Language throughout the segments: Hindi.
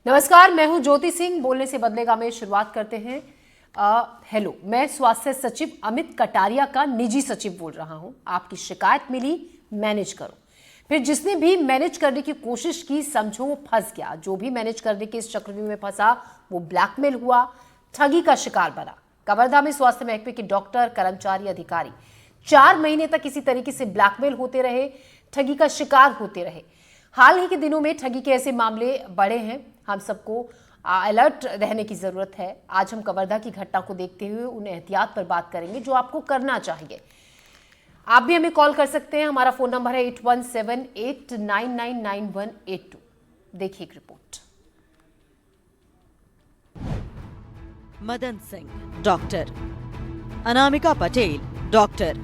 नमस्कार, मैं हूं ज्योति सिंह। बोलने से बदलेगा में शुरुआत करते हैं। हेलो, मैं स्वास्थ्य सचिव अमित कटारिया का निजी सचिव बोल रहा हूं। आपकी शिकायत मिली, मैनेज करो। फिर जिसने भी मैनेज करने की कोशिश की, समझो वो फंस गया। जो भी मैनेज करने के इस चक्रव्यूह में फंसा वो ब्लैकमेल हुआ, ठगी का शिकार बना। कवर्धा में स्वास्थ्य महकमे के डॉक्टर, कर्मचारी, अधिकारी 4 महीने तक इसी तरीके से ब्लैकमेल होते रहे, ठगी का शिकार होते रहे। हाल ही के दिनों में ठगी के ऐसे मामले बढ़े हैं। हम सबको अलर्ट रहने की जरूरत है। आज हम कवर्धा की घटना को देखते हुए उन एहतियात पर बात करेंगे जो आपको करना चाहिए। आप भी हमें कॉल कर सकते हैं। हमारा फोन नंबर है 8178999182। देखिए एक रिपोर्ट। Madan Singh doctor, Anamika Patel doctor,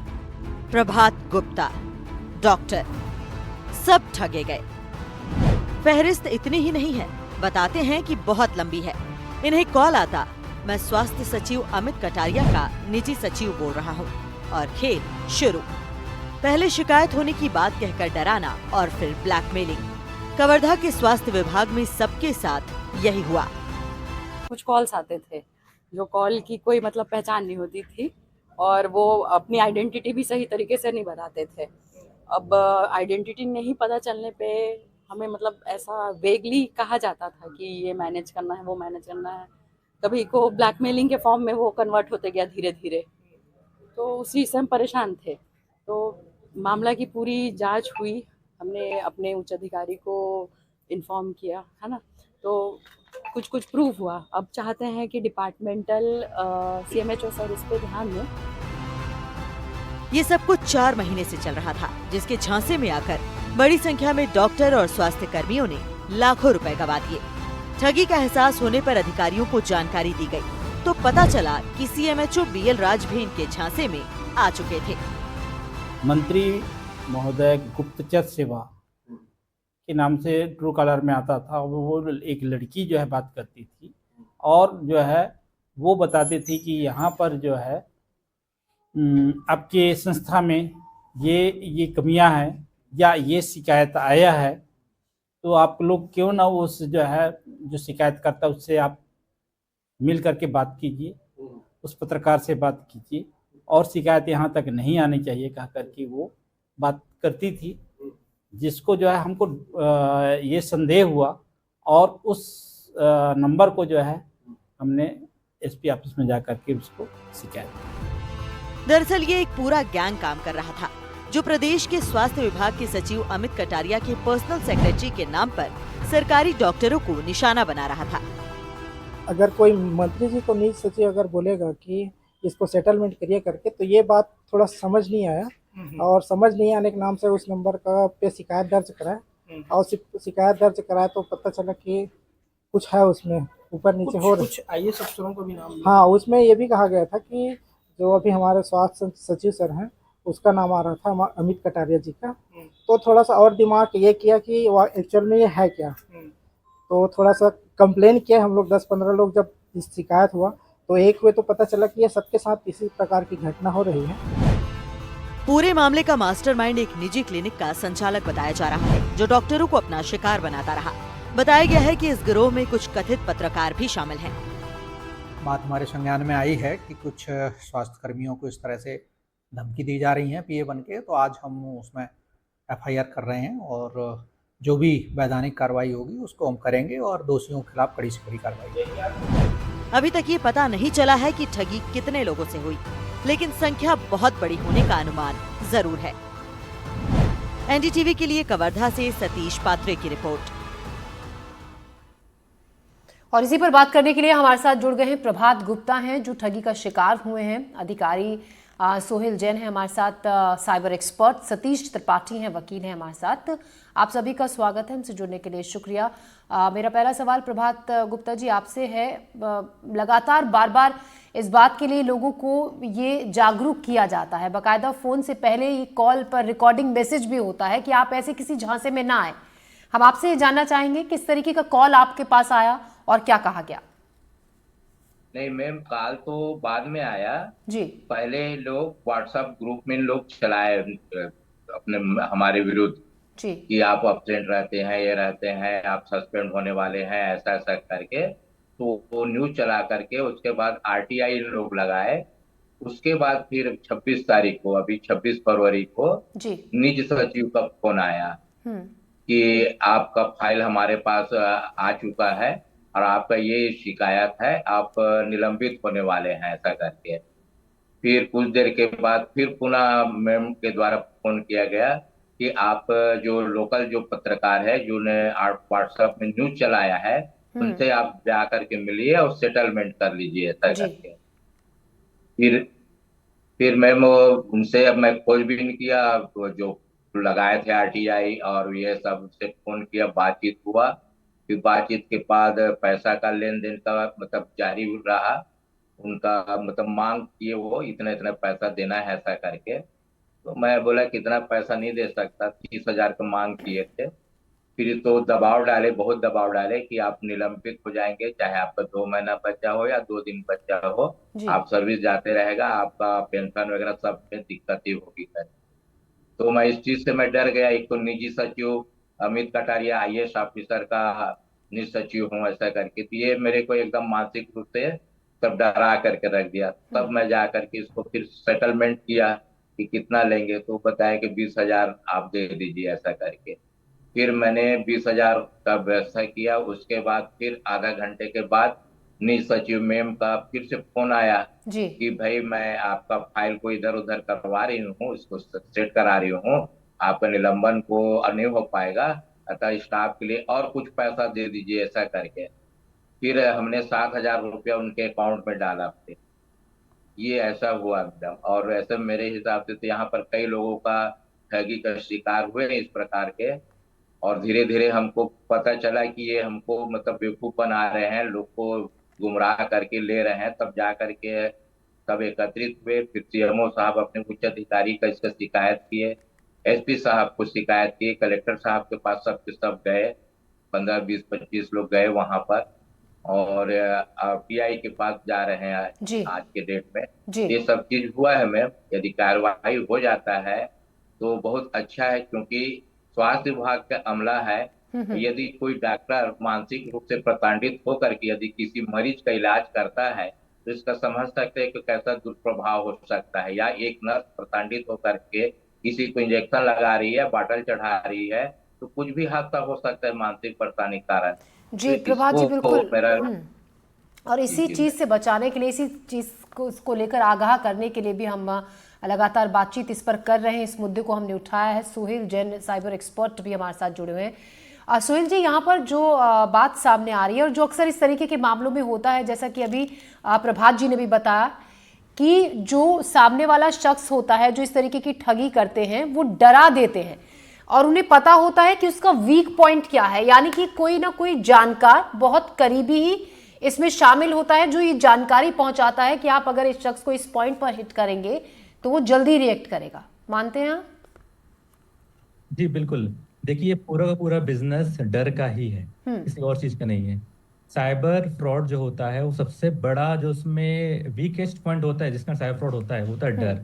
Prabhat Gupta doctor, सब ठगे गए। फहरिस्त इतनी ही नहीं है, बताते हैं कि बहुत लंबी है। इन्हें कॉल आता, मैं स्वास्थ्य सचिव अमित कटारिया का निजी सचिव बोल रहा हूँ, और खेल शुरू। पहले शिकायत होने की बात कहकर डराना और फिर ब्लैकमेलिंग। कवर्धा के स्वास्थ्य विभाग में सबके साथ यही हुआ। कुछ कॉल्स आते थे जो कॉल की कोई मतलब पहचान नहीं होती थी, और वो अपनी आइडेंटिटी भी सही तरीके से नहीं बताते थे। अब आइडेंटिटी नहीं पता चलने पे हमें मतलब ऐसा वेगली कहा जाता था कि ये मैनेज करना है, वो मैनेज करना है। कभी को ब्लैकमेलिंग के फॉर्म में वो कन्वर्ट होते गया धीरे धीरे, तो उसी से हम परेशान थे। तो मामला की पूरी जांच हुई, हमने अपने उच्च अधिकारी को इन्फॉर्म किया, है ना। तो कुछ कुछ प्रूव हुआ। अब चाहते हैं कि डिपार्टमेंटल CMHO सर इस पे ध्यान दें। ये सब कुछ 4 महीने से चल रहा था, जिसके झांसे में आकर बड़ी संख्या में डॉक्टर और स्वास्थ्य कर्मियों ने लाखों रुपए गंवा दिए। ठगी का एहसास होने पर अधिकारियों को जानकारी दी गई, तो पता चला कि CMHO BL राज भी इनके झांसे में आ चुके थे। मंत्री महोदय गुप्तचर सेवा के नाम से ट्रू कॉलर में आता था। वो एक लड़की जो है बात करती थी, और जो है वो बताती थी कि यहाँ पर जो है आपके संस्था में ये कमियां हैं या ये शिकायत आया है, तो आप लोग क्यों ना उस जो है जो शिकायत करता है उससे आप मिल करके बात कीजिए, उस पत्रकार से बात कीजिए, और शिकायत यहाँ तक नहीं आनी चाहिए कह करके वो बात करती थी। जिसको जो है हमको ये संदेह हुआ, और उस नंबर को जो है हमने SP ऑफिस में जा करके उसको शिकायत की। दरअसल ये एक पूरा गैंग काम कर रहा था, जो प्रदेश के स्वास्थ्य विभाग के सचिव अमित कटारिया के पर्सनल सेक्रेटरी के नाम पर सरकारी डॉक्टरों को निशाना बना रहा था। अगर कोई मंत्री जी को निजी सचिव अगर बोलेगा कि इसको सेटलमेंट करिए करके, तो ये बात थोड़ा समझ नहीं आया, और समझ नहीं आने के नाम से उस नंबर का पे शिकायत दर्ज कराए, और शिकायत दर्ज कराए तो पता चला कि कुछ है उसमें ऊपर नीचे हो रहा। कुछ IAS अफसरों का भी नाम हाँ, उसमें ये भी कहा गया था कि जो अभी हमारे स्वास्थ्य सचिव सर हैं उसका नाम आ रहा था अमित कटारिया जी का। तो थोड़ा सा और दिमाग ये किया कि एक्चुअल में ये है क्या। तो थोड़ा सा कंप्लेन किया हम लोग, 10-15 लोग। जब इस शिकायत हुआ तो एक हुए तो पता चला कि ये सबके साथ इसी प्रकार की घटना हो रही है। पूरे मामले का मास्टरमाइंड एक निजी क्लिनिक का संचालक बताया जा रहा है, जो डॉक्टरों को अपना शिकार बनाता रहा। बताया गया है कि इस गिरोह में कुछ कथित पत्रकार भी शामिल हैं। बात हमारे संज्ञान में आई है कि कुछ स्वास्थ्य कर्मियों को इस तरह से धमकी दी जा रही है PA बन के। तो आज हम उसमें FIR कर रहे हैं, और जो भी वैधानिक कार्रवाई होगी उसको हम करेंगे, और दोषियों के खिलाफ कड़ी से कड़ी कार्रवाई। अभी तक ये पता नहीं चला है कि ठगी कितने लोगों से हुई, लेकिन संख्या बहुत बड़ी होने का अनुमान जरूर है। NDTV के लिए कवर्धा से सतीश पात्रे की रिपोर्ट। और इसी पर बात करने के लिए हमारे साथ जुड़ गए हैं प्रभात गुप्ता हैं, जो ठगी का शिकार हुए हैं। अधिकारी सोहेल जैन है हमारे साथ, साइबर एक्सपर्ट सतीश त्रिपाठी हैं, वकील हैं हमारे साथ। आप सभी का स्वागत है, हमसे जुड़ने के लिए शुक्रिया। मेरा पहला सवाल प्रभात गुप्ता जी आपसे है। लगातार बार बार इस बात के लिए लोगों को ये जागरूक किया जाता है, बाकायदा फ़ोन से पहले ये कॉल पर रिकॉर्डिंग मैसेज भी होता है कि आप ऐसे किसी झांसे में ना आए। हम आपसे ये जानना चाहेंगे किस तरीके का कॉल आपके पास आया और क्या कहा गया? नहीं मैम, कॉल तो बाद में आया जी। पहले लोग व्हाट्सएप ग्रुप में लोग चलाए अपने हमारे विरुद्ध जी। कि आप absent रहते हैं, ये रहते हैं, आप सस्पेंड होने वाले हैं, ऐसा ऐसा करके। तो वो न्यूज चला करके उसके बाद आरटीआई इन लोग लगाए। उसके बाद फिर 26 तारीख को, अभी 26 फरवरी को जी। निज सचिव का फोन आया हम्म। कि आपका फाइल हमारे पास आ चुका है और आपका ये शिकायत है, आप निलंबित होने वाले हैं, ऐसा करके। फिर कुछ देर के बाद फिर पुनः मैम के द्वारा फोन किया गया कि आप जो लोकल जो पत्रकार है जो ने व्हाट्सएप में न्यूज चलाया है, हम्म। उनसे आप जा करके मिलिए और सेटलमेंट कर लीजिए, ऐसा जी। करके। फिर फिर मैम उनसे अब मैं खोजबीन किया, वो जो लगाए थे आरटीआई और ये सब से फोन किया, बातचीत हुआ। फिर बातचीत के बाद पैसा का लेन देन का मतलब जारी रहा। उनका मतलब मांग किए वो इतना इतना पैसा देना है, ऐसा करके। तो मैं बोला कितना पैसा नहीं दे सकता, 30,000 का मांग किए थे। फिर तो दबाव डाले, बहुत दबाव डाले कि आप निलंबित हो जाएंगे, चाहे आपका 2 महीना बच्चा हो या 2 दिन बच्चा हो, जी। आप सर्विस जाते रहेगा, आपका पेंशन वगैरह सब में दिक्कत ही होगी कर। तो मैं इस चीज से मैं डर गया। एक तो निजी सचिव अमित कटारिया आईएएस ऑफिसर का निजी सचिव हूँ, ऐसा करके। तो ये मेरे को एकदम मानसिक रूप से सब डरा करके रख दिया। तब मैं जा करके इसको फिर सेटलमेंट किया कि कितना लेंगे, तो बताया कि 20,000 आप दे दीजिए, ऐसा करके। फिर मैंने 20,000 का व्यवस्था किया। उसके बाद फिर आधा घंटे के बाद निज सचिव मैम का फिर से फोन आया जी। कि भाई मैं आपका फाइल को इधर उधर करवा रही हूँ, इसको सेट करा रही हूँ, आपका निलंबन को नहीं हो पाएगा, अतः स्टाफ के लिए और कुछ पैसा दे दीजिए, ऐसा करके। फिर हमने 7,000 रुपया उनके अकाउंट में डाला फिर। ये ऐसा हुआ एकदम। और ऐसे मेरे हिसाब से तो यहाँ पर कई लोगों का ठगी का शिकार हुए इस प्रकार के। और धीरे धीरे हमको पता चला कि ये हमको मतलब बेवकूफ बना रहे हैं, लोग को गुमराह करके ले रहे हैं। तब जा करके सब एकत्रित हुए। फिर सीएमओ साहब अपने उच्च अधिकारी का इसका शिकायत किए, एसपी साहब को शिकायत किए, कलेक्टर साहब के पास सब के सब गए, 15, 20, 25 लोग गए वहां पर। और पीआई के पास जा रहे हैं जी। आज के डेट में। जी। ये सब चीज हुआ है मैम। यदि कार्रवाई हो जाता है तो बहुत अच्छा है, क्योंकि स्वास्थ्य विभाग का अमला है। यदि कोई डॉक्टर मानसिक रूप से प्रताड़ित होकर के यदि किसी मरीज का इलाज करता है, तो इसका समझ सकते हैं कि कैसा दुष्प्रभाव हो सकता है। या एक नर्स प्रताड़ित होकर के किसी को इंजेक्शन लगा रही है, बॉटल चढ़ा रही है, तो कुछ भी हादसा हो सकता है मानसिक परेशानी के कारण। जी तो प्रभात जी, इसको बिल्कुल। मेरा और जी इसी जी चीज़ से बचाने के लिए, इसी चीज़ को इसको लेकर आगाह करने के लिए भी हम लगातार बातचीत इस पर कर रहे हैं। इस मुद्दे को हमने उठाया है। सोहेल जैन साइबर एक्सपर्ट भी हमारे साथ जुड़े हुए हैं। सोहेल जी, यहाँ पर जो बात सामने आ रही है और जो अक्सर इस तरीके के मामलों में होता है, जैसा कि अभी प्रभात जी ने भी बताया कि जो सामने वाला शख्स होता है जो इस तरीके की ठगी करते हैं, वो डरा देते हैं और उन्हें पता होता है कि उसका वीक पॉइंट क्या है। यानी कि कोई ना कोई जानकार बहुत करीबी ही इसमें शामिल होता है जो ये जानकारी पहुंचाता है कि आप अगर इस शख्स को इस पॉइंट पर हिट करेंगे तो वो जल्दी रिएक्ट करेगा। मानते हैं आप? जी बिल्कुल। देखिए, पूरा का पूरा बिजनेस डर का ही है, किसी और चीज का नहीं है। साइबर फ्रॉड जो होता है वो सबसे बड़ा जो उसमें वीकेस्ट पॉइंट होता है जिसका साइबर फ्रॉड होता है वो होता है डर।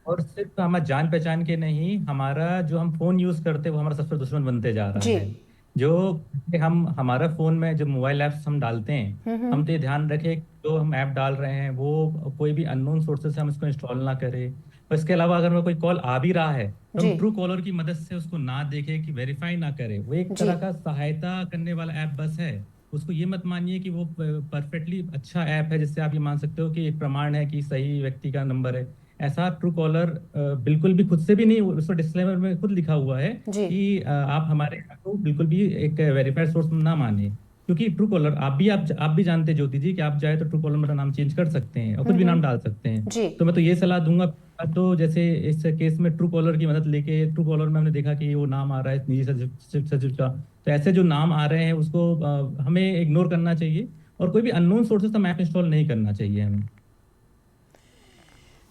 और सिर्फ हमारा जान पहचान के नहीं, हमारा जो हम फोन यूज करते हैं वो हमारा सबसे दुश्मन बनते जा रहा जी। है। जो हम हमारा फोन में जो मोबाइल ऐप्स हम डालते हैं, हम तो ये ध्यान रखें जो हम ऐप डाल रहे हैं वो कोई भी अननोन सोर्सेस से हम इसको इंस्टॉल ना करें। और इसके अलावा अगर हमें कोई कॉल आ भी रहा है तो जी। हम ट्रू कॉलर की मदद से उसको ना देखें कि वेरीफाई ना करें। वो एक जी। तरह का सहायता करने वाला ऐप बस है। उसको ये मत मानिए कि वो परफेक्टली अच्छा ऐप है जिससे आप ये मान सकते हो कि एक प्रमाण है कि सही व्यक्ति का नंबर है। ऐसा ट्रू कॉलर बिल्कुल भी खुद से भी नहीं, उसको डिस्क्लेमर में खुद लिखा हुआ है जी। कि आप हमारे ऐप को बिल्कुल भी एक वेरीफाइड सोर्स ना माने। क्योंकि ट्रू कॉलर आप भी जानते हैं ज्योति जी कि आप चाहे तो ट्रू कॉलर मेरा नाम चेंज कर सकते हैं और कुछ भी नाम डाल सकते हैं। जी। तो मैं तो ये सलाह दूंगा। तो जैसे इस केस में ट्रू कॉलर की मदद लेके, ट्रू कॉलर में हमने देखा कि वो नाम आ रहा है निजी सचिव का, तो ऐसे जो नाम आ रहे हैं उसको हमें इग्नोर करना चाहिए और कोई भी अननोन सोर्सेस का ऐप इंस्टॉल नहीं करना चाहिए हमें।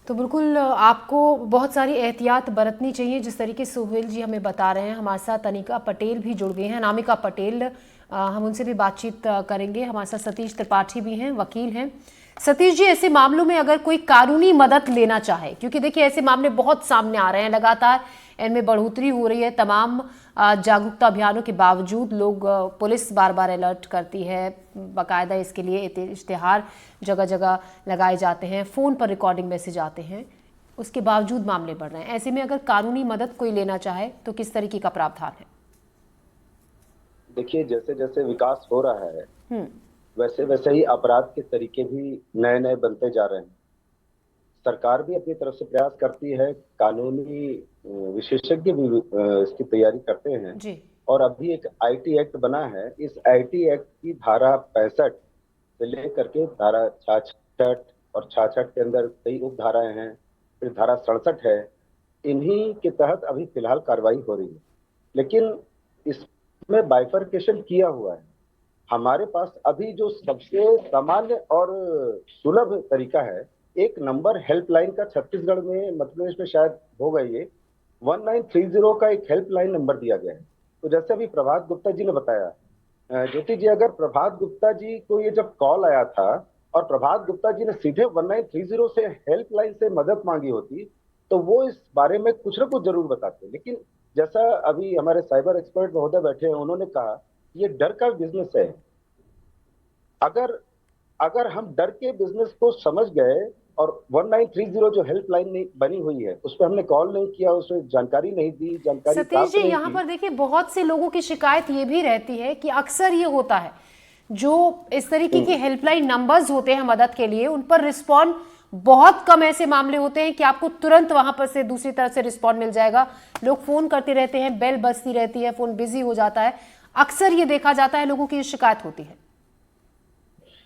तो बिल्कुल आपको बहुत सारी एहतियात बरतनी चाहिए जिस तरीके से सोहेल जी हमें बता रहे हैं। हमारे साथ अनिका पटेल भी जुड़ गई हैं, अनामिका पटेल, हम उनसे भी बातचीत करेंगे। हमारे साथ सतीश त्रिपाठी भी हैं, वकील हैं। सतीश जी, ऐसे मामलों में अगर कोई कानूनी मदद लेना चाहे, क्योंकि देखिए ऐसे मामले बहुत सामने आ रहे हैं, लगातार इनमें बढ़ोतरी हो रही है, तमाम जागरूकता अभियानों के बावजूद लोग, पुलिस बार बार अलर्ट करती है, बाकायदा इसके लिए इश्तिहार जगह जगह लगाए जाते हैं, फ़ोन पर रिकॉर्डिंग मैसेज आते हैं, उसके बावजूद मामले बढ़ रहे हैं। ऐसे में अगर कानूनी मदद कोई लेना चाहे तो किस तरीके का प्रावधान है? देखिए, जैसे जैसे विकास हो रहा है वैसे वैसे ही अपराध के तरीके भी नए नए बनते जा रहे हैं। सरकार भी अपनी तरफ से प्रयास करती है, कानूनी विशेषज्ञ भी इसकी तैयारी करते हैं जी। और अभी एक आईटी एक्ट बना है। इस आईटी एक्ट की धारा 65 से लेकर के धारा 66 और 66 के अंदर कई उप धाराएं हैं, फिर धारा 67 है। इन्हीं के तहत अभी फिलहाल कार्रवाई हो रही है, लेकिन इसमें बाइफरकेशन किया हुआ है। हमारे पास अभी जो सबसे सामान्य और सुलभ तरीका है, एक नंबर हेल्पलाइन का छत्तीसगढ़ में, मध्य प्रदेश में शायद होगा, ये 1930 का एक हेल्पलाइन नंबर दिया गया है। तो जैसे अभी प्रभात गुप्ता जी ने बताया, ज्योति जी, अगर प्रभात गुप्ता जी को ये जब कॉल आया था और प्रभात गुप्ता जी ने सीधे 1930 से हेल्पलाइन से मदद मांगी होती तो वो इस बारे में कुछ न कुछ जरूर बताते। लेकिन जैसा अभी हमारे साइबर एक्सपर्ट महोदय बैठे हैं, उन्होंने कहा ये डर का बिजनेस है। अगर हम डर के बिजनेस को समझ गए और 1930 जो हेल्पलाइन बनी हुई है उस पर हमने कॉल नहीं किया, उसमें जानकारी नहीं दी, जानकारी सतीश जी, यहाँ पर देखिए बहुत से लोगों की शिकायत ये भी रहती है कि अक्सर ये होता है, जो इस तरीके के हेल्पलाइन नंबर्स होते हैं मदद के लिए, उन पर रिस्पॉन्ड बहुत कम ऐसे मामले होते हैं कि आपको तुरंत वहां पर से दूसरी तरफ से रिस्पॉन्ड मिल जाएगा। लोग फोन करते रहते हैं, बेल बजती रहती है, फोन बिजी हो जाता है। अक्सर ये देखा जाता है, लोगों की शिकायत होती है।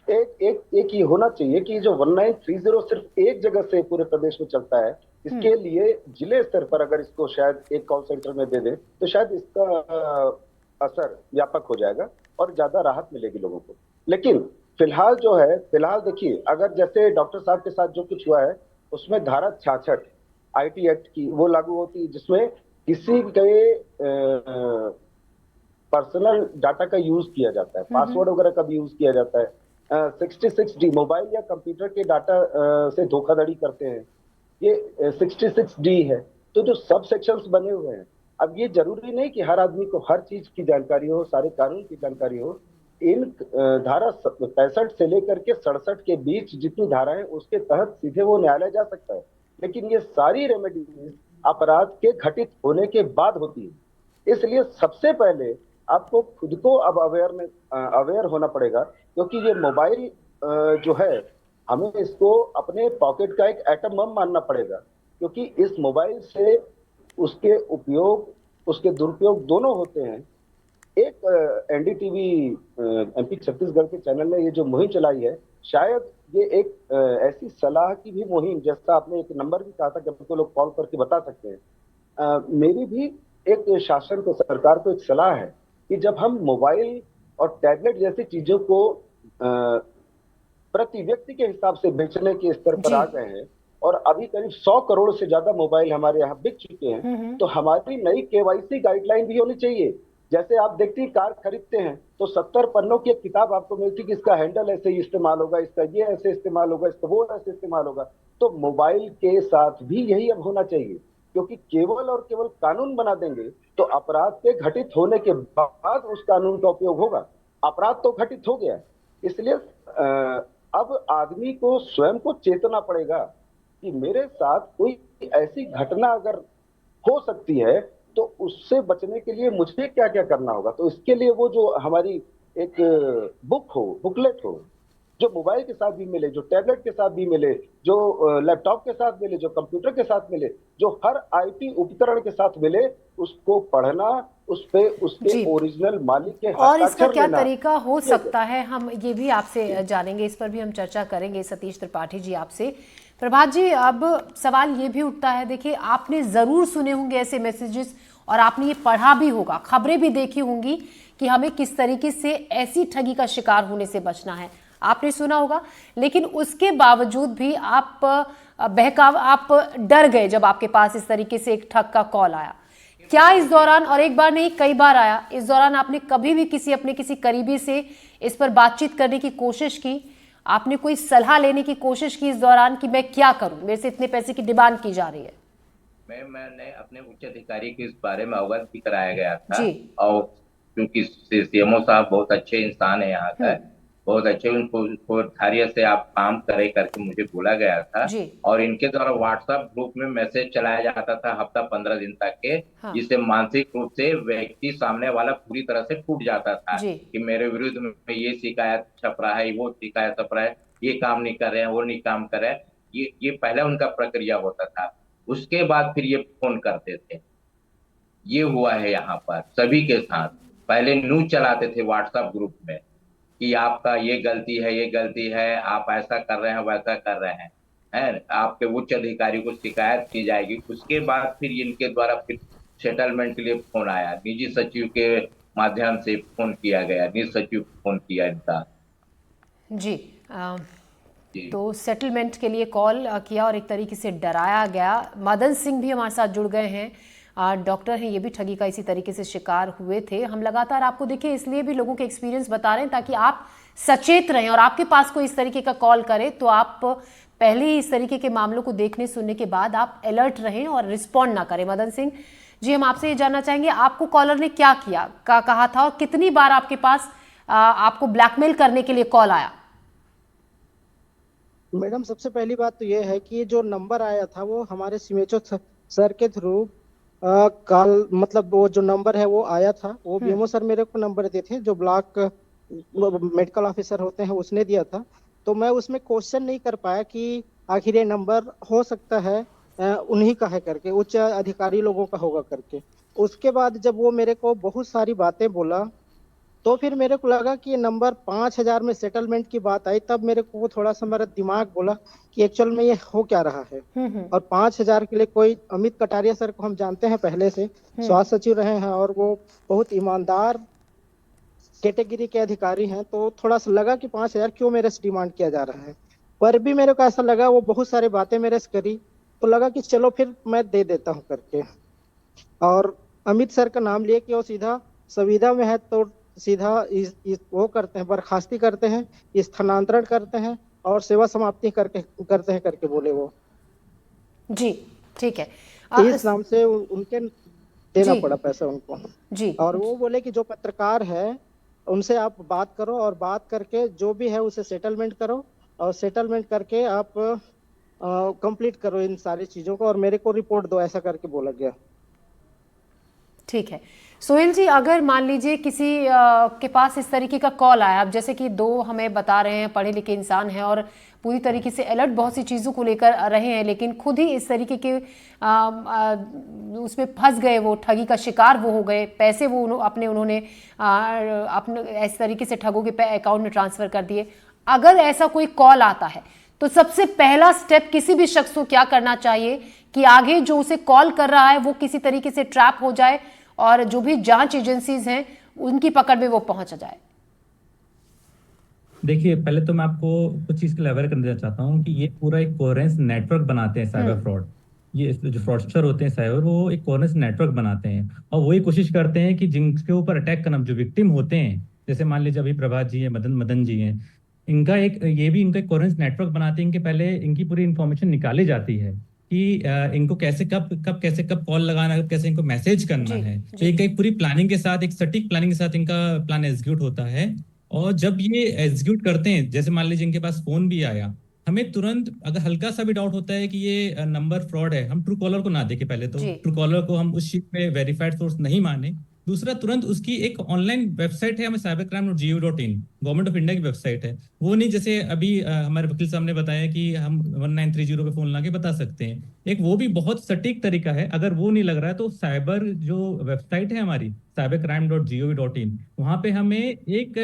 एक ये होना चाहिए कि जो 1930 सिर्फ एक जगह से पूरे प्रदेश में चलता है, इसके लिए जिले स्तर पर अगर इसको शायद एक कॉल सेंटर में दे दें तो शायद इसका असर व्यापक हो जाएगा और ज्यादा राहत मिलेगी लोगों को। लेकिन फिलहाल जो है, फिलहाल देखिए, अगर जैसे डॉक्टर साहब के साथ जो कुछ हुआ है उसमें धारा 66 आईटी एक्ट की वो लागू होती है, जिसमें किसी के पर्सनल डाटा का यूज किया जाता है, पासवर्ड वगैरह का भी यूज किया जाता है। 66D मोबाइल या कंप्यूटर के डाटा से धोखाधड़ी करते हैं, ये 66D है। तो जो सब सेक्शंस बने हुए हैं, अब ये जरूरी नहीं कि हर आदमी को हर चीज की जानकारी हो, सारे कानून की जानकारी हो। इन धारा 65 से लेकर के 67 के बीच जितनी धाराएं, उसके तहत सीधे वो न्यायालय जा सकता है। लेकिन ये सारी रेमेडीज अपराध के घटित होने के बाद होती है। इसलिए सबसे पहले आपको खुद को अब अवेयर होना पड़ेगा, क्योंकि ये मोबाइल जो है, हमें इसको अपने पॉकेट का एक एटम बम मानना पड़ेगा, क्योंकि इस मोबाइल से उसके उपयोग, उसके दुरुपयोग दोनों होते हैं। एक एनडीटीवी एमपी छत्तीसगढ़ के चैनल ने ये जो मुहिम चलाई है, शायद ये एक ऐसी सलाह की भी मुहिम, जैसा आपने एक नंबर भी कहा था कि हमको लोग कॉल करके बता सकते हैं। मेरी भी एक शासन को, सरकार को एक सलाह है कि जब हम मोबाइल और टैबलेट जैसी चीजों को प्रति व्यक्ति के हिसाब से बेचने के स्तर पर आ गए हैं और अभी करीब 100 करोड़ से ज्यादा मोबाइल हमारे यहाँ बिक चुके हैं, तो हमारी नई केवाईसी गाइडलाइन भी होनी चाहिए। जैसे आप देखते हैं, कार खरीदते हैं तो 70 पन्नों की एक किताब आपको मिलती है कि इसका हैंडल ऐसे ही इस्तेमाल होगा, इसका ये ऐसे इस्तेमाल होगा, इसका वो ऐसे इस्तेमाल होगा। तो मोबाइल के साथ भी यही अब होना चाहिए, क्योंकि केवल और केवल कानून बना देंगे तो अपराध के घटित होने के बाद उस कानून का उपयोग होगा। अपराध तो घटित हो गया, इसलिए अब आदमी को स्वयं को चेतना पड़ेगा कि मेरे साथ कोई ऐसी घटना अगर हो सकती है तो उससे बचने के लिए मुझे क्या क्या करना होगा। तो इसके लिए वो जो हमारी एक बुकलेट हो, जो मोबाइल के साथ भी मिले, जो टैबलेट के साथ भी मिले, जो लैपटॉप के साथ मिले, जो कंप्यूटर के साथ मिले, जो हर आईटी उपकरण के साथ मिले, उसको पढ़ना, उस पे उसके ओरिजिनल मालिक के और इसका क्या तरीका हो सकता है, हम ये भी आपसे जानेंगे, इस पर भी हम चर्चा करेंगे सतीश त्रिपाठी जी आपसे। प्रभात जी, अब सवाल ये भी उठता है, देखिए आपने जरूर सुने होंगे ऐसे मैसेजेस और आपने ये पढ़ा भी होगा, खबरें भी देखी होंगी कि हमें किस तरीके से ऐसी ठगी का शिकार होने से बचना है, आपने सुना होगा। लेकिन उसके बावजूद भी आप आप डर गए जब आपके पास इस तरीके से एक ठग का कॉल आया। क्या इस दौरान, और एक बार नहीं कई बार आया, इस दौरान आपने कभी भी किसी अपने किसी करीबी से इस पर बातचीत करने की कोशिश की, आपने कोई सलाह लेने की कोशिश की इस दौरान कि मैं क्या करूं, मेरे से इतने पैसे की डिमांड की जा रही है? मैंने अपने उच्च अधिकारी को इस बारे में अवगत भी कराया गया था। जी। और क्योंकि सीएमओ साहब बहुत अच्छे इंसान है यहाँ का, बहुत अच्छे, उनको धैर्य से आप काम करे करके मुझे बोला गया था। जी। और इनके द्वारा व्हाट्सएप ग्रुप में मैसेज चलाया जाता था हफ्ता 15 दिन तक के, हाँ। जिससे मानसिक रूप से व्यक्ति सामने वाला पूरी तरह से टूट जाता था जी। कि मेरे विरुद्ध में ये शिकायत छप रहा है, वो शिकायत छप रहा है, ये काम नहीं कर रहे हैं, वो नहीं काम कर रहे हैं। ये पहले उनका प्रक्रिया होता था, उसके बाद फिर ये फोन करते थे। ये हुआ है यहाँ पर सभी के साथ। पहले न्यूज चलाते थे व्हाट्सएप ग्रुप में कि आपका ये गलती है, ये गलती है, आप ऐसा कर रहे हैं, वैसा कर रहे हैं, आपके उच्च अधिकारी को शिकायत की जाएगी। उसके बाद फिर इनके द्वारा फिर सेटलमेंट के लिए फोन आया, निजी सचिव के माध्यम से फोन किया गया, निजी सचिव फोन किया इनका। जी। तो सेटलमेंट के लिए कॉल किया और एक तरीके से डराया गया। मदन सिंह भी हमारे साथ जुड़ गए हैं, डॉक्टर हैं, ये भी ठगी का इसी तरीके से शिकार हुए थे। हम लगातार आपको देखिए इसलिए भी लोगों के एक्सपीरियंस बता रहे हैं ताकि आप सचेत रहें, और आपके पास कोई इस तरीके का कॉल करे तो आप पहले ही इस तरीके के मामलों को देखने सुनने के बाद आप अलर्ट रहें और रिस्पॉन्ड ना करें। मदन सिंह जी, हम आपसे ये जानना चाहेंगे आपको कॉलर ने क्या किया, कहा था, और कितनी बार आपके पास आपको ब्लैकमेल करने के लिए कॉल आया? मैडम, सबसे पहली बात तो ये है कि जो नंबर आया था वो हमारे सीएमओ सर के थ्रू कॉल, मतलब वो जो नंबर है वो आया था, वो बीएमओ सर मेरे को नंबर दिए थे, जो ब्लॉक मेडिकल ऑफिसर होते हैं उसने दिया था। तो मैं उसमें क्वेश्चन नहीं कर पाया कि आखिर ये नंबर हो सकता है उन्हीं का है करके, उच्च अधिकारी लोगों का होगा करके। उसके बाद जब वो मेरे को बहुत सारी बातें बोला तो फिर मेरे को लगा कि ये नंबर 5,000 में सेटलमेंट की बात आई, तब मेरे को थोड़ा सा मेरा दिमाग बोला कि एक्चुअल में ये हो क्या रहा है। और 5,000 के लिए कोई, अमित कटारिया सर को हम जानते हैं पहले से, स्वास्थ्य सचिव रहे हैं और वो बहुत ईमानदार कैटेगरी के अधिकारी हैं, तो थोड़ा सा लगा कि 5,000 क्यों मेरे से डिमांड किया जा रहा है। पर भी मेरे को ऐसा लगा, वो बहुत सारी बातें मेरे से करी तो लगा कि चलो फिर मैं दे देता हूँ करके। और अमित सर का नाम लिए कि वो सीधा संविदा में है तो सीधा वो करते हैं, बर्खास्ती करते हैं, स्थानांतरण करते हैं और सेवा समाप्ति करते हैं करके बोले वो। जी, ठीक है। इस नाम से उनके देना पड़ा पैसा उनको। जी। और वो बोले कि जो पत्रकार है उनसे आप बात करो और बात करके जो भी है उसे सेटलमेंट करो, और सेटलमेंट करके आप कंप्लीट करो इन सारी चीजों को और मेरे को रिपोर्ट दो, ऐसा करके बोला गया। ठीक है सोहेल जी, अगर मान लीजिए किसी के पास इस तरीके का कॉल आया, अब जैसे कि दो हमें बता रहे हैं पढ़े लिखे इंसान हैं और पूरी तरीके से अलर्ट बहुत सी चीज़ों को लेकर रहे हैं, लेकिन खुद ही इस तरीके के उसमें फंस गए, वो ठगी का शिकार वो हो गए, पैसे वो उन्होंने अपने इस तरीके से ठगों के अकाउंट में ट्रांसफ़र कर दिए। अगर ऐसा कोई कॉल आता है तो सबसे पहला स्टेप किसी भी शख्स को क्या करना चाहिए कि आगे जो उसे कॉल कर रहा है वो किसी तरीके से ट्रैप हो जाए और जो भी जांच एजेंसीज हैं उनकी पकड़ में वो पहुंच जाए? देखिए, पहले तो मैं आपको कुछ चीज़ के लिए अवेयर करना चाहता हूँ कि ये पूरा एक कोहेरेंस नेटवर्क बनाते हैं साइबर फ्रॉड। ये जो फ्रॉडस्टर होते हैं साइबर, वो एक कोहेरेंस नेटवर्क बनाते हैं और वही कोशिश करते हैं कि जिनके ऊपर अटैक करना, जो विक्टिम होते हैं, जैसे मान लीजिए अभी प्रभात जी हैं, मदन जी हैं, इनका एक कोहेरेंस नेटवर्क बनाते हैं। इनके पहले इनकी पूरी इन्फॉर्मेशन निकाली जाती है कि इनको कैसे कब कॉल लगाना है, कैसे इनको मैसेज करना है। तो एक पूरी प्लानिंग के साथ, एक सटीक प्लानिंग के साथ इनका प्लान एग्जीक्यूट होता है। और जब ये एग्जीक्यूट करते हैं, जैसे मान लीजिए इनके पास फोन भी आया, हमें तुरंत अगर हल्का सा भी डाउट होता है कि ये नंबर फ्रॉड है, हम ट्रू कॉलर को ना देखें, पहले तो ट्रू कॉलर को हम उस चीज पे वेरीफाइड सोर्स नहीं माने। दूसरा, तुरंत उसकी एक ऑनलाइन वेबसाइट है, हमें cybercrime.gov.in, गवर्नमेंट ऑफ इंडिया की वेबसाइट है। वो नहीं जैसे अभी हमारे वकील साहब ने बताया कि हम 1930 पे फोन लाके बता सकते हैं, एक वो भी बहुत सटीक तरीका है। अगर वो नहीं लग रहा है तो साइबर जो वेबसाइट है हमारी cybercrime.gov.in, वहां पे हमें एक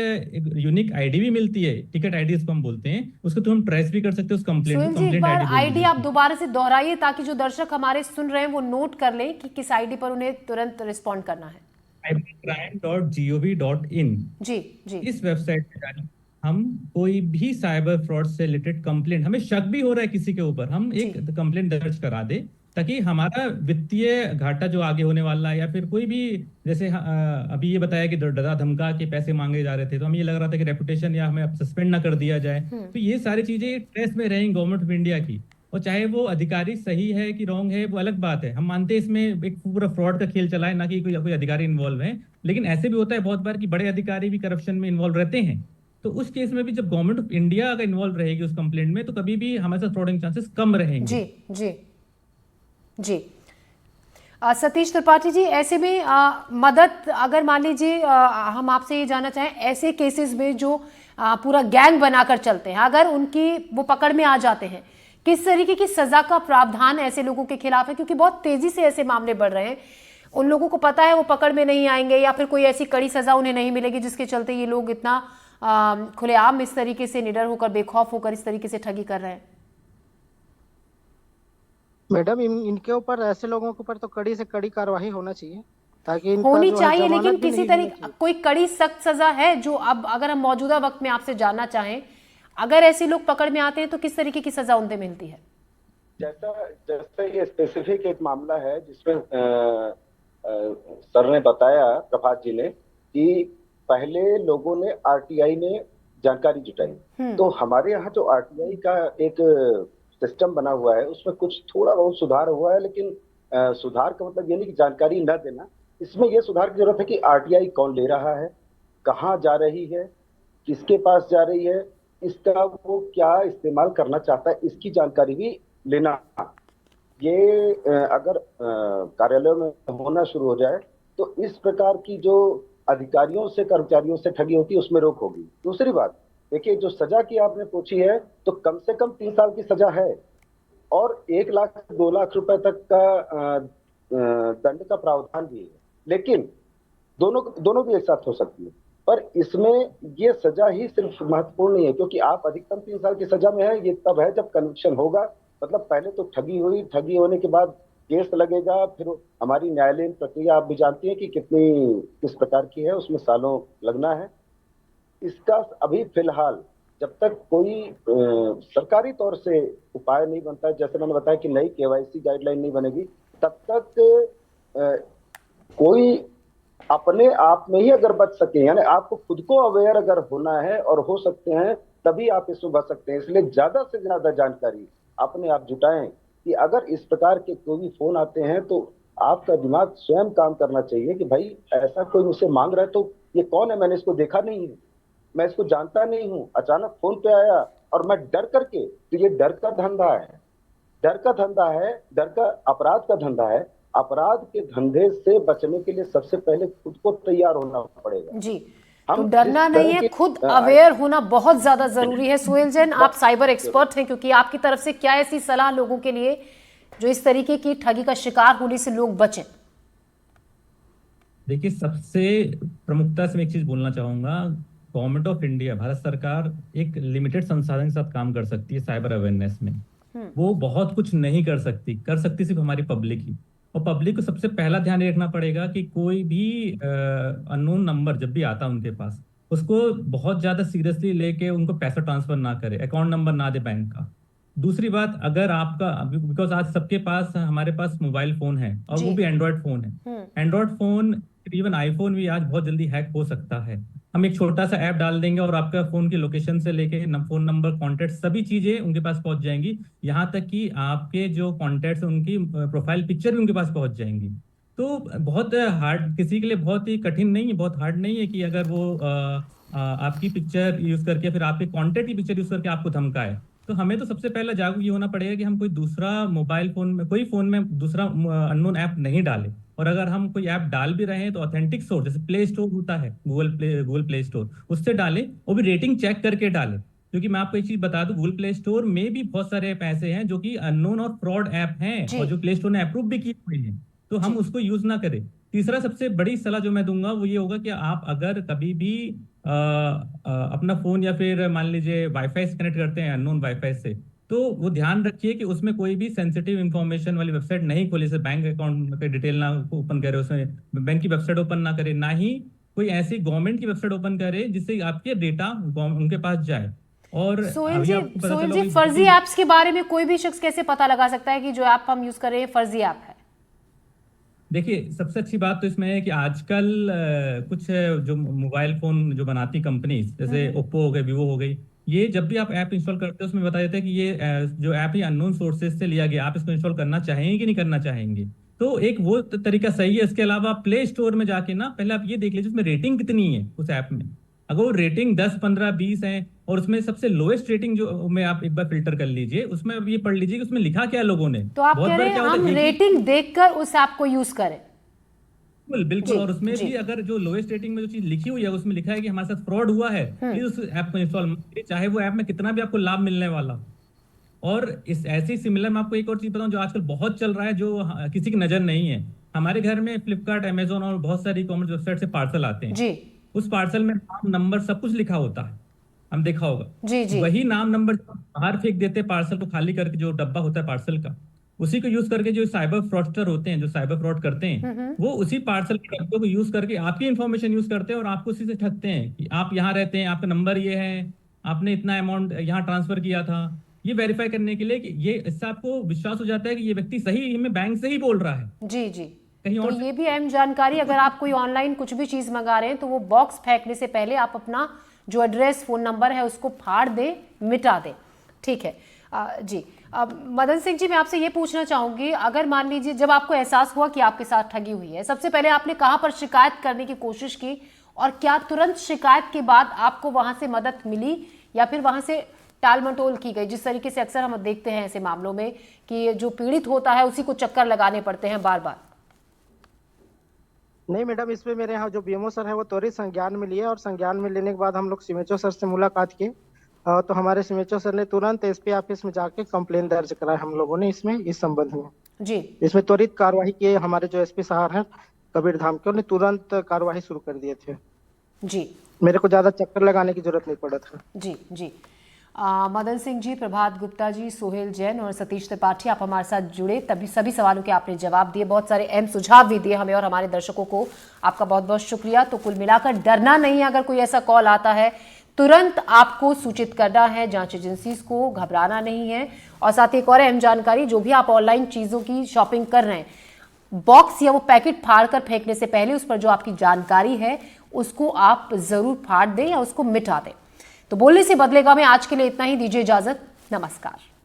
यूनिक आईडी भी मिलती है, टिकट आईडी इसको हम बोलते हैं, उसको तो हम ट्रेस भी कर सकते हैं उस कंप्लेंट आईडी आप दोबारा से दोहराइए ताकि जो दर्शक हमारे सुन रहे हैं वो नोट कर लें कि किस आईडी पर उन्हें तुरंत रिस्पॉन्ड करना है। cybercrime.gov.in। जी जी, इस वेबसाइट पे जाकर हम कोई भी साइबर फ्रॉड से रिलेटेड कंप्लेंट, हमें शक भी हो रहा है किसी के ऊपर, हम एक कंप्लेंट दर्ज करा दे ताकि हमारा वित्तीय घाटा जो आगे होने वाला है, या फिर कोई भी, जैसे अभी ये बताया कि डरा धमका के पैसे मांगे जा रहे थे, तो हमें ये लग रहा था कि रेपुटेशन या हमें सस्पेंड ना कर दिया जाए। तो ये सारी चीजें ट्रेस में रहेंगी गवर्नमेंट ऑफ इंडिया की, और चाहे वो अधिकारी सही है कि रॉन्ग है वो अलग बात है, हम मानते हैं इसमें एक पूरा फ्रॉड का खेल चला है, ना कि कोई अधिकारी इन्वॉल्व है। लेकिन ऐसे भी होता है बहुत बार कि बड़े अधिकारी भी करप्शन में इन्वॉल्व रहते हैं। तो उस केस में भी जब गवर्नमेंट ऑफ इंडिया अगर इन्वॉल्व रहेगी उस कंप्लेंट में, तो कभी भी हमारे साथ फ्रॉड के चांसेस कम रहेंगे। जी जी जी। सतीश त्रिपाठी जी, ऐसे में मदद, अगर मान लीजिए हम आपसे ये जानना चाहें, ऐसे केसेस में जो पूरा गैंग बनाकर चलते हैं, अगर उनकी वो पकड़ में आ जाते हैं, किस तरीके की सजा का प्रावधान ऐसे लोगों के खिलाफ है? क्योंकि बहुत तेजी से ऐसे मामले बढ़ रहे हैं, उन लोगों को पता है वो पकड़ में नहीं आएंगे, या फिर कोई ऐसी कड़ी सजा उन्हें नहीं मिलेगी जिसके चलते ये लोग इतना खुलेआम इस तरीके से निडर होकर, बेखौफ होकर इस तरीके से ठगी कर रहे हैं। मैडम, इनके ऊपर, ऐसे लोगों के ऊपर तो कड़ी से कड़ी कार्रवाई होना चाहिए, ताकि इनका होनी जो है चाहिए, जमानत लेकिन भी किसी नहीं तरीके मिलनी चाहिए। कोई कड़ी सख्त सजा है जो, अब अगर हम मौजूदा वक्त में आपसे जानना चाहें, अगर ऐसे लोग पकड़ में आते हैं तो किस तरीके की सजा उन्हें मिलती है? जैसा ये स्पेसिफिक एक मामला है जिसमें सर ने बताया, प्रभात जी ने, कि पहले लोगों ने आरटीआई में जानकारी जुटाई, तो हमारे यहाँ जो आरटीआई का एक सिस्टम बना हुआ है उसमें कुछ थोड़ा बहुत सुधार हुआ है, लेकिन सुधार का मतलब ये नहीं कि जानकारी न देना, इसमें ये सुधार की जरूरत है कि आरटीआई कौन ले रहा है, कहाँ जा रही है, किसके पास जा रही है, इसका वो क्या इस्तेमाल करना चाहता है, इसकी जानकारी भी लेना। ये अगर कार्यालयों में होना शुरू हो जाए तो इस प्रकार की जो अधिकारियों से, कर्मचारियों से ठगी होती है उसमें रोक होगी। दूसरी बात देखिए, जो सजा की आपने पूछी है, तो कम से कम 3 साल की सजा है, और 1 लाख 2 लाख रुपए तक का दंड का प्रावधान भी है, लेकिन दोनों भी एक साथ हो सकती है। पर इसमें ये सजा ही सिर्फ महत्वपूर्ण नहीं है, क्योंकि आप अधिकतम 3 साल की सजा में है, ये तब है जब कन्विक्शन होगा, मतलब पहले तो ठगी हुई, ठगी होने के बाद केस लगेगा, फिर हमारी न्यायालयीन प्रक्रिया आप भी जानती हैं कि किस प्रकार की है, उसमें सालों लगना है। इसका अभी फिलहाल जब तक कोई सरकारी तौर से उपाय नहीं बनता है, जैसे मैंने बताया कि नई केवाईसी गाइडलाइन नहीं बनेगी, तब तक कोई अपने आप में ही अगर बच सके, यानी आपको खुद को अवेयर अगर होना है और हो सकते हैं, तभी आप इसमें बच सकते हैं। इसलिए ज्यादा से ज्यादा जानकारी अपने आप जुटाएं कि अगर इस प्रकार के कोई भी फोन आते हैं तो आपका दिमाग स्वयं काम करना चाहिए कि भाई ऐसा कोई मुझसे मांग रहा है तो ये कौन है, मैंने इसको देखा नहीं है, मैं इसको जानता नहीं हूं, अचानक फोन पे आया और मैं डर करके, तो ये डर का धंधा है, डर का धंधा है, डर का अपराध का धंधा है। अपराध के धंधे से बचने के लिए सबसे पहले खुद को तैयार होना पड़ेगा जी। तो डरना नहीं है, खुद अवेयर होना बहुत ज्यादा जरूरी है। सुहेल जैन, आप साइबर एक्सपर्ट हैं, क्योंकि आपकी तरफ से क्या ऐसी सलाह लोगों के लिए जो इस तरीके की ठगी का शिकार होने से लोग बचें? देखिए, सबसे प्रमुखता से मैं एक चीज बोलना चाहूंगा, गवर्नमेंट ऑफ इंडिया, भारत सरकार एक लिमिटेड संसाधन के साथ काम कर सकती है साइबर अवेयरनेस में। वो बहुत कुछ नहीं कर सकती सिर्फ हमारी पब्लिक ही। और पब्लिक को सबसे पहला ध्यान रखना पड़ेगा कि कोई भी अननोन नंबर जब भी आता है उनके पास, उसको बहुत ज्यादा सीरियसली लेके उनको पैसा ट्रांसफर ना करे, अकाउंट नंबर ना दे बैंक का। दूसरी बात, अगर आपका, बिकॉज आज सबके पास, हमारे पास मोबाइल फोन है, और वो भी एंड्रॉयड फोन है। एंड्रॉयड फोन, इवन आईफोन भी आज बहुत जल्दी हैक हो सकता है। हम एक छोटा सा ऐप डाल देंगे और आपका फोन की लोकेशन से लेके फोन नंबर, कॉन्टेक्ट, सभी चीजें उनके पास पहुंच जाएंगी। यहाँ तक कि आपके जो कॉन्टेक्ट्स, उनकी प्रोफाइल पिक्चर भी उनके पास पहुंच जाएंगी। तो बहुत हार्ड, किसी के लिए बहुत ही कठिन नहीं है, बहुत हार्ड नहीं है कि अगर वो आपकी पिक्चर यूज करके, फिर आपके कॉन्टेक्ट की पिक्चर यूज करके आपको धमकाए। तो हमें तो सबसे पहले जागरूक ये होना पड़ेगा कि हम कोई दूसरा मोबाइल फोन में, कोई फोन में दूसरा अननोन ऐप नहीं डालें। और अगर हम कोई ऐप डाल भी रहे हैं तो ऑथेंटिक सोर्स, जैसे प्ले स्टोर होता है, गूगल प्ले स्टोर, उससे डालें, वो भी रेटिंग चेक करके डालें। क्योंकि मैं आपको एक चीज बता दूं, गूगल प्ले स्टोर में भी बहुत सारे ऐप ऐसे हैं जो कि अननोन और फ्रॉड ऐप हैं, और जो प्ले स्टोर ने अप्रूव भी किए हुए हैं, तो हम उसको यूज ना करें। तीसरा सबसे बड़ी सलाह जो मैं दूंगा वो ये होगा कि आप अगर कभी भी अपना फोन या फिर मान लीजिए वाईफाई से कनेक्ट करते हैं अननोन वाईफाई से, तो वो ध्यान रखिए कि उसमें कोई भी सेंसिटिव इंफॉर्मेशन वाली वेबसाइट नहीं खोले, जैसे बैंक अकाउंट पे डिटेल ना ओपन करे, उसमें बैंक की वेबसाइट ओपन ना करे, ना ही कोई ऐसी गवर्नमेंट की वेबसाइट ओपन करे जिससे आपके डेटा उनके पास जाए। और सोहेल अभी जी, आपको पता सोहेल चला जी, होगा कि फर्जी बिल्कुल- ऐप्स के बारे में कोई भी शख्स कैसे पता लगा सकता है कि जो ऐप हम यूज कर रहे हैं फर्जी ऐप है? देखिए, सबसे अच्छी बात तो इसमें है कि आजकल कुछ जो मोबाइल फोन जो बनाती कंपनी जैसे ओप्पो हो गई, वीवो हो गई, ये जब भी आप ऐप इंस्टॉल करते हो उसमें बता देते हैं कि ये जो ऐप है अननोन सोर्सेज से लिया गया, आप इसको इंस्टॉल करना चाहेंगे कि नहीं करना चाहेंगे। तो एक वो तरीका सही है। इसके अलावा प्ले स्टोर में जाके ना पहले आप ये देख लीजिए उसमें रेटिंग कितनी है उस ऐप में। अगर वो रेटिंग 10, 15, 20 है और उसमें सबसे लोएस्ट रेटिंग जो में आप एक बार फिल्टर कर लीजिए, उसमें अब ये पढ़ लीजिए कि उसमें लिखा क्या है लोगों ने। तो आप बहुत कह बार रहे हैं क्या होता हम है, एक ही- रेटिंग देखकर उस ऐप को यूज करें? बिल्कुल बिल्कुल। जी, और उसमें जी। भी अगर जो लोएस्ट रेटिंग में जो चीज लिखी हुई है उसमें लिखा है कि हमारे साथ फ्रॉड हुआ है, प्लीज उस ऐप को इंस्टॉल मत करिए, चाहे वो ऐप में कितना भी आपको लाभ मिलने वाला हो। और इस ऐसे सिमिलर मैं आपको एक और चीज बताऊं जो आजकल बहुत चल रहा है, जो किसी की नजर नहीं है। हमारे घर में फ्लिपकार्ट, अमेजोन और बहुत सारी कॉमर्स वेबसाइट से पार्सल आते हैं। जी उस पार्सल में नाम, नंबर सब कुछ लिखा होता है, हम देखा होगा। जी जी वही नाम नंबर बाहर फेंक देते हैं पार्सल को खाली करके, जो डब्बा होता है पार्सल का, उसी को यूज करके जो साइबर फ्रॉडस्टर होते हैं, जो साइबर फ्रॉड करते हैं, वो उसी पार्सल के डब्बे को यूज करके आपकी इंफॉर्मेशन यूज करते हैं और आपको उसी से ठगते हैं कि आप यहाँ रहते हैं, आपका नंबर ये है, आपने इतना अमाउंट यहाँ ट्रांसफर किया था। ये वेरीफाई करने के लिए कि ये, इससे आपको विश्वास हो जाता है कि ये व्यक्ति सही में बैंक से ही बोल रहा है, जी जी। कहीं तो और ये भी अहम जानकारी, अगर आप कोई ऑनलाइन कुछ भी चीज मंगा रहे हैं तो वो बॉक्स फेंकने से पहले आप अपना जो एड्रेस, फोन नंबर है उसको फाड़ दें, मिटा दें। ठीक है। जी। अब मदन सिंह जी, मैं आपसे ये पूछना चाहूंगी, अगर मान लीजिए जब आपको एहसास हुआ कि आपके साथ ठगी हुई है, सबसे पहले आपने कहां पर शिकायत करने की कोशिश की और क्या तुरंत शिकायत के बाद आपको वहां से मदद मिली या फिर वहां से टाल मटोल की गई, जिस तरीके से अक्सर हम देखते हैं ऐसे मामलों में कि जो पीड़ित होता है उसी को चक्कर लगाने पड़ते हैं बार बार? नहीं मैडम, इसमें मेरे यहाँ जो बीएमओ सर है वो त्वरित संज्ञान में लिए और संज्ञान में लेने के बाद हम लोग सीएमएचओ सर से मुलाकात की। तो हमारे सीएमएचओ सर ने तुरंत एसपी ऑफिस में जाके कंप्लेन दर्ज कराया हम लोगों ने इसमें, इस संबंध में। जी। इसमें त्वरित कार्रवाई की। हमारे जो एसपी साहब हैं कबीर धाम के, उन्होंने तुरंत कार्रवाई शुरू कर दिए थे। जी मेरे को ज्यादा चक्कर लगाने की जरूरत नहीं पड़ा था। जी जी। मदन सिंह जी, प्रभात गुप्ता जी, सोहेल जैन और सतीश त्रिपाठी, आप हमारे साथ जुड़े, तभी सभी सवालों के आपने जवाब दिए, बहुत सारे अहम सुझाव भी दिए हमें और हमारे दर्शकों को। आपका बहुत बहुत शुक्रिया। तो कुल मिलाकर डरना नहीं है, अगर कोई ऐसा कॉल आता है तुरंत आपको सूचित करना है जांच एजेंसीज को, घबराना नहीं है। और साथ ही एक और अहम जानकारी, जो भी आप ऑनलाइन चीज़ों की शॉपिंग कर रहे हैं, बॉक्स या वो पैकेट फाड़ कर फेंकने से पहले उस पर जो आपकी जानकारी है उसको आप जरूर फाड़ दें या उसको मिटा दें। तो बोलने से बदलेगा में आज के लिए इतना ही। दीजिए इजाजत। नमस्कार।